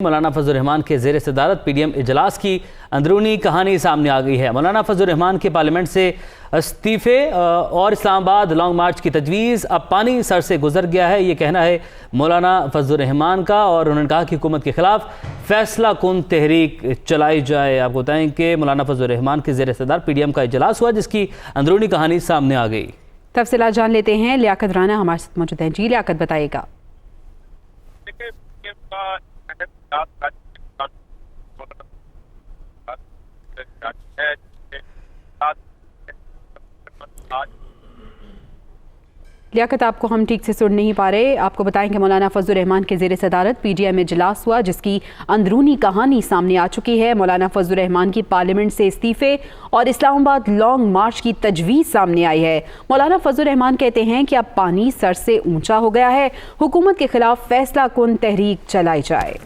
मौलाना फजल रहमान के ज़ेर सदारत पीडीएम इजलास की अंदरूनी कहानी सामने आ गई है। मौलाना फजल रहमान के पार्लियामेंट से इस्तीफ़े और इस्लामाबाद लॉन्ग मार्च की तजवीज़ अब पानी सर से गुजर गया है, ये कहना है मौलाना फजल रहमान का। और उन्होंने कहा कि हुकूमत के खिलाफ फैसला कुन तहरीक चलाई जाए। आपको बताएं कि मौलाना फजल रहमान के ज़ेर सदारत पीडीएम का इजलास हुआ जिसकी अंदरूनी कहानी सामने आ गई। तफसीलात जान लेते हैं, लियाकत राना हमारे साथ मौजूद हैं। जी लियाकत, बताइएगा। लियाकत, आपको हम ठीक से सुन नहीं पा रहे। आपको बताएं कि मौलाना फजल रहमान के ज़ेर सदारत पीडीएम इजलास हुआ जिसकी अंदरूनी कहानी सामने आ चुकी है। मौलाना फजल रहमान की पार्लियामेंट से इस्तीफ़े और इस्लामाबाद लॉन्ग मार्च की तजवीज़ सामने आई है। मौलाना फजल रहमान कहते हैं कि अब पानी सर से ऊंचा हो गया है, हुकूमत के खिलाफ फैसला कुन तहरीक चलाई जाए।